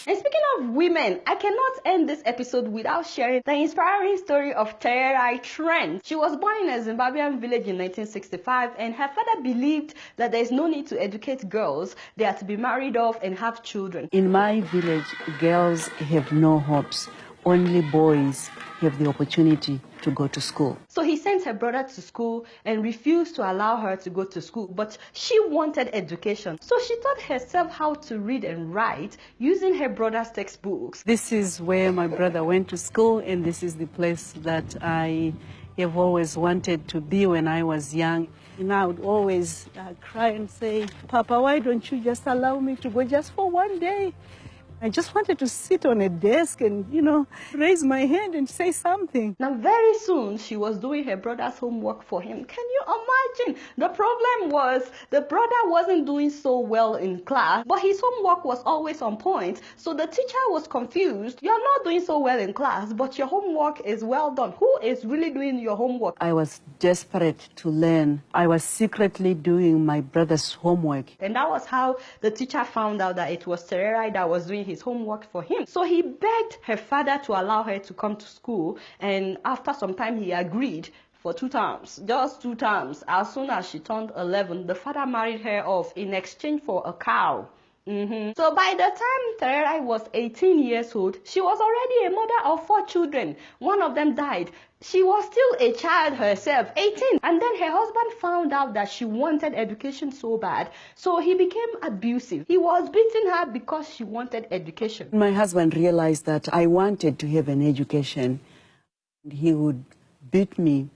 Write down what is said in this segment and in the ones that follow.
And speaking of women, I cannot end this episode without sharing the inspiring story of Tererai Trent. She was born in a Zimbabwean village in 1965, and her father believed that there is no need to educate girls. They are to be married off and have children. In my village, girls have no hopes. Only boys have the opportunity to go to school. So he sent her brother to school and refused to allow her to go to school, but she wanted education. So she taught herself how to read and write using her brother's textbooks. This is where my brother went to school, and this is the place that I have always wanted to be when I was young. And I would always cry and say, Papa, why don't you just allow me to go just for one day? I just wanted to sit on a desk and, raise my hand and say something. Now, very soon, she was doing her brother's homework for him. Can you imagine? The problem was the brother wasn't doing so well in class, but his homework was always on point. So the teacher was confused. You're not doing so well in class, but your homework is well done. Who is really doing your homework? I was desperate to learn. I was secretly doing my brother's homework. And that was how the teacher found out that it was Tererai that was doing his homework for him. So he begged her father to allow her to come to school, and after some time he agreed for 2 terms, just 2 terms. As soon as she turned 11, the father married her off in exchange for a cow. So by the time Tererai was 18 years old, she was already a mother of 4 children. One of them died. She was still a child herself, 18. And then her husband found out that she wanted education so bad. So he became abusive. He was beating her because she wanted education. My husband realized that I wanted to have an education. He would beat me.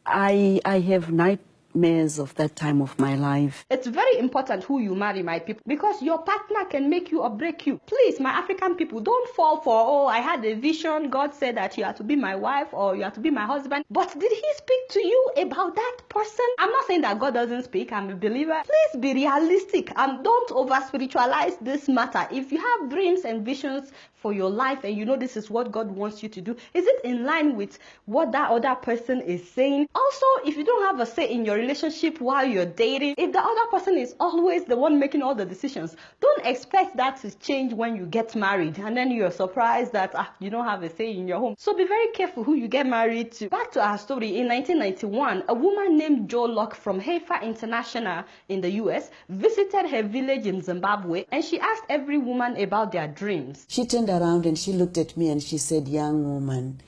I have nightmares of that time of my life. It's very important who you marry, my people, because your partner can make you or break you. Please, my African people, don't fall for, oh, I had a vision, God said that you are to be my wife or you are to be my husband. But did he speak to you about that person? I'm not saying that God doesn't speak. I'm a believer. Please be realistic and don't over spiritualize this matter. If you have dreams and visions for your life and you know this is what God wants you to do, is it in line with what that other person is saying? Also, if you don't have a say in your relationship while you're dating, if the other person is always the one making all the decisions, don't expect that to change when you get married and then you're surprised that you don't have a say in your home. So be very careful who you get married to. Back to our story. In 1991, a woman named Jo Locke from Haifa International in the US visited her village in Zimbabwe, and she asked every woman about their dreams. She turned around and she looked at me and she said, young woman,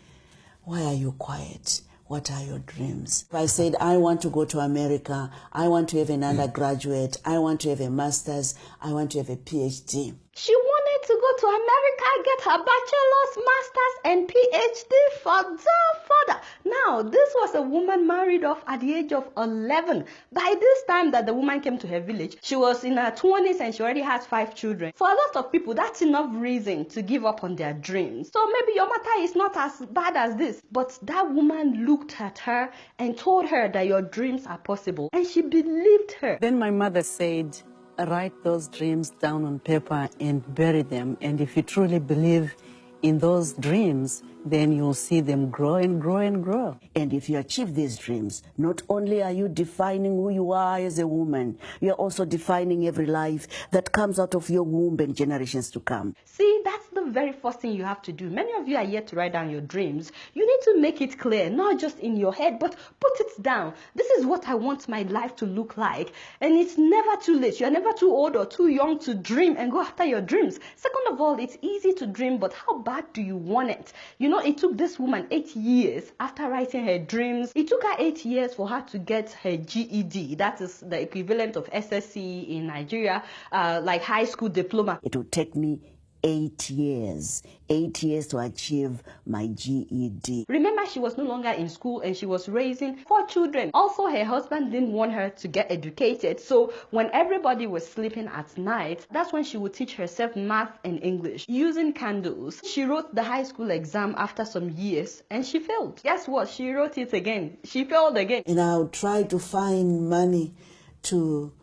why are you quiet? What are your dreams? I said, I want to go to America. I want to have an undergraduate. I want to have a master's. I want to have a PhD. She wanted to go to America, get her bachelor's, master's, and PhD further. Now, this was a woman married off at the age of 11. By this time that the woman came to her village, she was in her 20s and she already has 5 children. For a lot of people, that's enough reason to give up on their dreams. So maybe your matter is not as bad as this, but that woman looked at her and told her that your dreams are possible, and she believed her. Then my mother said, write those dreams down on paper and bury them. And if you truly believe in those dreams, then you'll see them grow and grow and grow. And if you achieve these dreams, not only are you defining who you are as a woman, you're also defining every life that comes out of your womb and generations to come. See, that's the very first thing you have to do. Many of you are yet to write down your dreams. You need to make it clear, not just in your head, but put it down. This is what I want my life to look like. And it's never too late. You're never too old or too young to dream and go after your dreams. Second of all, it's easy to dream, but how bad do you want it? You know, it took this woman 8 years after writing her dreams. It took her 8 years for her to get her GED. That is the equivalent of SSC in Nigeria, like high school diploma. It would take me 8 years. 8 years to achieve my GED. Remember, she was no longer in school and she was raising 4 children. Also, her husband didn't want her to get educated. So when everybody was sleeping at night, that's when she would teach herself math and English using candles. She wrote the high school exam after some years and she failed. Guess what? She wrote it again. She failed again. And I would try to find money to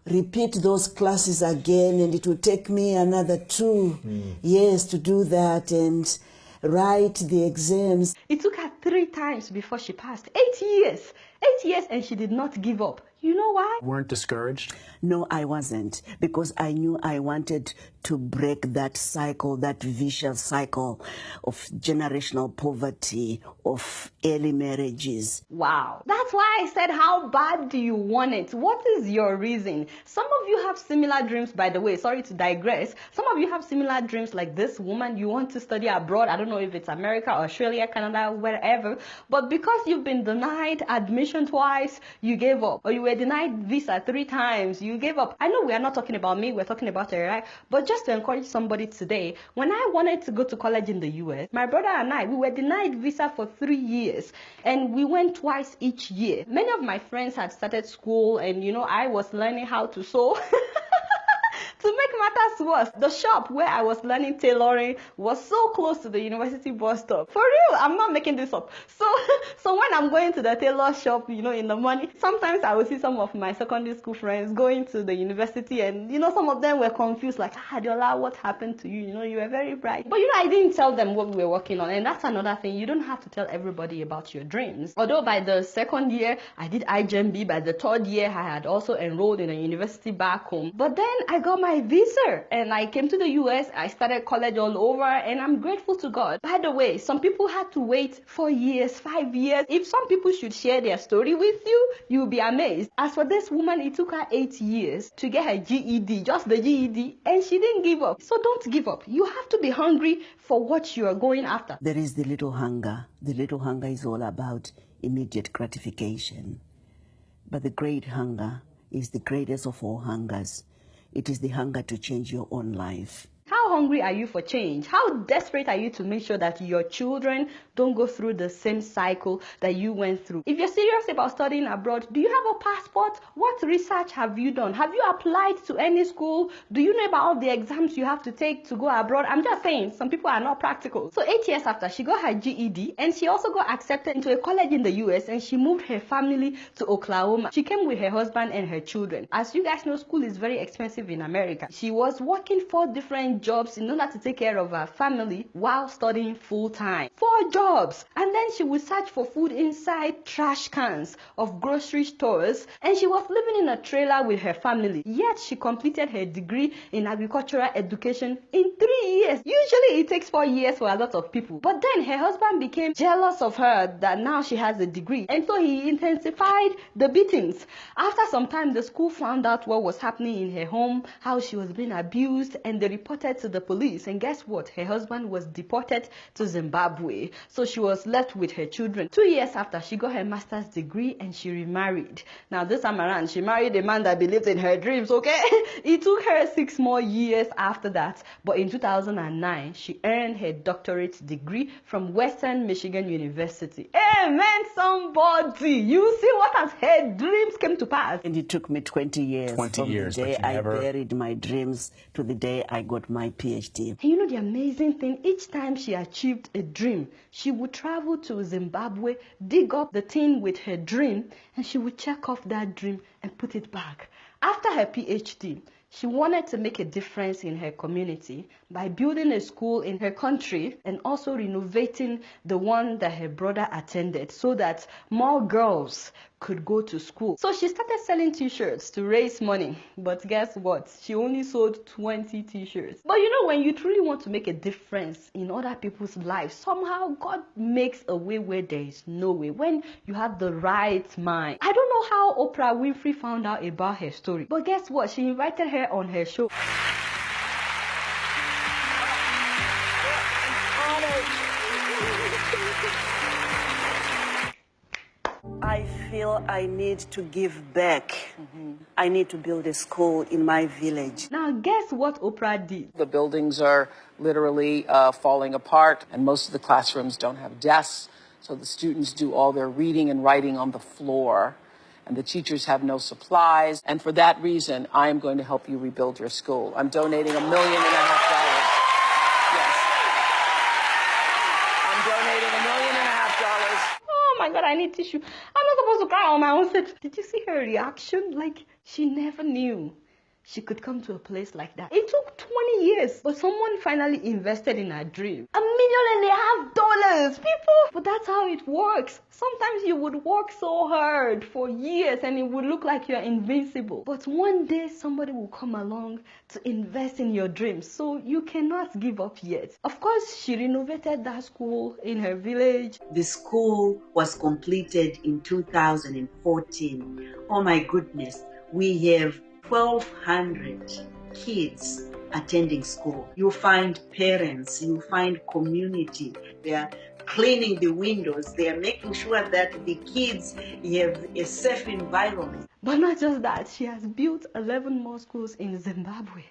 repeat those classes again, and it would take me another 2 years to do that and write the exams. It took her 3 times before she passed. 8 years. 8 years, and she did not give up. You know why? Weren't discouraged? No, I wasn't, because I knew I wanted to break that cycle, that vicious cycle of generational poverty, of early marriages. Wow. That's why I said, how bad do you want it? What is your reason? Some of you have similar dreams, by the way. Sorry to digress. Some of you have similar dreams like this woman. You want to study abroad. I don't know if it's America, Australia, Canada, wherever. But because you've been denied admission twice, you gave up. Or you were denied visa 3 times, you gave up. I know we are not talking about me. We're talking about her, right? But just to encourage somebody today, when I wanted to go to college in the US, my brother and I, we were denied visa for 3 years. And we went twice each year. Many of my friends had started school and, I was learning how to sew. To make matters worse, the shop where I was learning tailoring was so close to the university bus stop. For real, I'm not making this up. So when I'm going to the tailor shop, in the morning, sometimes I would see some of my secondary school friends going to the university and, some of them were confused like, Adiola, what happened to you? You were very bright. But, I didn't tell them what we were working on. And that's another thing. You don't have to tell everybody about your dreams. Although by the second year, I did IGMB. By the third year, I had also enrolled in a university back home. But then I got my visa and I came to the US. I started college all over and I'm grateful to God. By the way, some people had to wait 4 years, 5 years. If some people should share their story with you, you'll be amazed. As for this woman, it took her 8 years to get her GED, just the GED, and she didn't give up. So don't give up. You have to be hungry for what you are going after. There is the little hunger. The little hunger is all about immediate gratification. But the great hunger is the greatest of all hungers. It is the hunger to change your own life. How hungry are you for change? How desperate are you to make sure that your children don't go through the same cycle that you went through? If you're serious about studying abroad, do you have a passport? What research have you done? Have you applied to any school? Do you know about all the exams you have to take to go abroad? I'm just saying, some people are not practical. So 8 years after, she got her GED and she also got accepted into a college in the US and she moved her family to Oklahoma. She came with her husband and her children. As you guys know, school is very expensive in America. She was working 4 different jobs in order to take care of her family while studying full-time. 4 jobs. And then she would search for food inside trash cans of grocery stores, and she was living in a trailer with her family. Yet she completed her degree in agricultural education in 3 years. Usually it takes 4 years for a lot of people. But then her husband became jealous of her that now she has a degree, and so he intensified the beatings. After some time, the school found out what was happening in her home, how she was being abused, and they reported to the police. And guess what? Her husband was deported to Zimbabwe. So she was left with her children. 2 years after, she got her master's degree and she remarried. Now this time around, she married a man that believed in her dreams, okay? It took her 6 more years after that. But in 2009, she earned her doctorate degree from Western Michigan University. Amen, somebody! You see what has her dreams came to pass. And it took me 20 years. 20 years, from the day but you never... I buried my dreams to the day I got my PhD. And you know the amazing thing, each time she achieved a dream, she would travel to Zimbabwe, dig up the thing with her dream, and she would check off that dream and put it back. After her PhD, she wanted to make a difference in her community by building a school in her country and also renovating the one that her brother attended so that more girls could go to school. So she started selling t-shirts to raise money. But guess what? She only sold 20 t-shirts. But you know, when you truly want to make a difference in other people's lives, somehow God makes a way where there is no way. When you have the right mind. I don't know how Oprah Winfrey found out about her story. But guess what? She invited her on her show. I feel I need to give back. I need to build a school in my village. Now, guess what Oprah did? The buildings are literally falling apart, and most of the classrooms don't have desks, so the students do all their reading and writing on the floor, and the teachers have no supplies. And for that reason, I am going to help you rebuild your school. I'm donating $1.5 million. Yes. I'm donating $1.5 million. Oh my God, I need tissue. I'm not supposed to cry on my own set. Did you see her reaction? Like, she never knew she could come to a place like that. It took 20 years, but someone finally invested in her dream. $1 $1.5 million, people. But that's how it works. Sometimes you would work so hard for years and it would look like you're invincible. But one day somebody will come along to invest in your dreams. So you cannot give up yet. Of course, she renovated that school in her village. The school was completed in 2014. Oh my goodness, we have 1,200 kids attending school. You find parents, you find community. They are cleaning the windows. They are making sure that the kids have a safe environment. But not just that, she has built 11 more schools in Zimbabwe.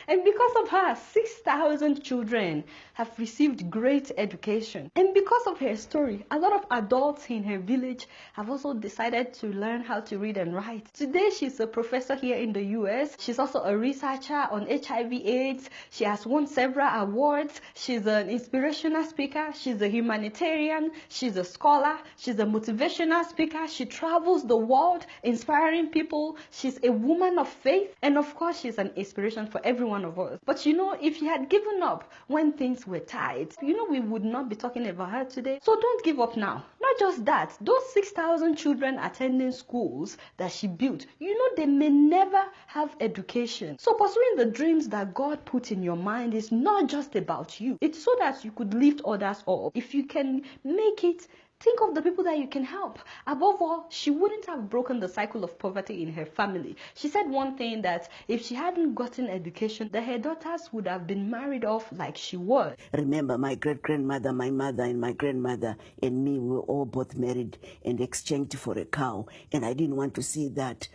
And because of her, 6,000 children have received great education. And because of her story, a lot of adults in her village have also decided to learn how to read and write. Today, she's a professor here in the US. She's also a researcher on HIV/AIDS. She has won several awards. She's an inspirational speaker. She's a humanitarian. She's a scholar. She's a motivational speaker. She travels the world inspiring people. She's a woman of faith. And of course, she's an inspiration for everyone of us. But you know, if she had given up when things were tight, you know, we would not be talking about her today. So don't give up now. Not just that, those 6,000 children attending schools that she built, you know, they may never have education. So pursuing the dreams that God put in your mind is not just about you. It's so that you could lift others up. If you can make it, think of the people that you can help. Above all, she wouldn't have broken the cycle of poverty in her family. She said one thing, that if she hadn't gotten education, that her daughters would have been married off like she was. Remember, my great-grandmother, my mother, and my grandmother and me were all both married and exchanged for a cow. And I didn't want to see that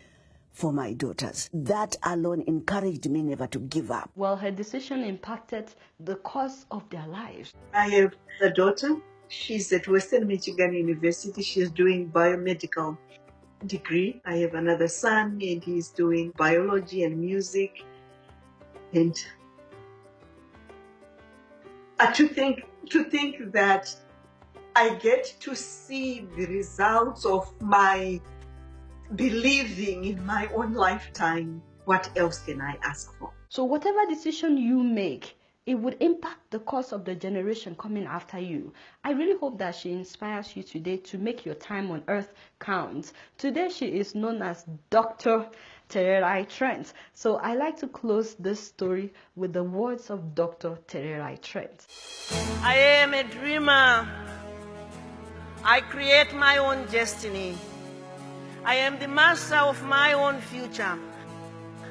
for my daughters. That alone encouraged me never to give up. Well, her decision impacted the course of their lives. I have a daughter. She's at Western Michigan University. She's doing biomedical degree. I have another son and he's doing biology and music. And to think that I get to see the results of my believing in my own lifetime. What else can I ask for? So whatever decision you make, it would impact the course of the generation coming after you. I really hope that she inspires you today to make your time on earth count. Today she is known as Dr. Tererai Trent. So I like to close this story with the words of Dr. Tererai Trent. I am a dreamer. I create my own destiny. I am the master of my own future.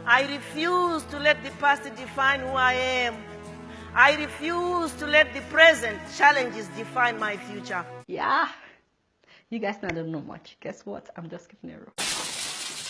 I refuse to let the past define who I am. I refuse to let the present challenges define my future. Yeah, you guys now don't know much. Guess what? I'm just keeping it real.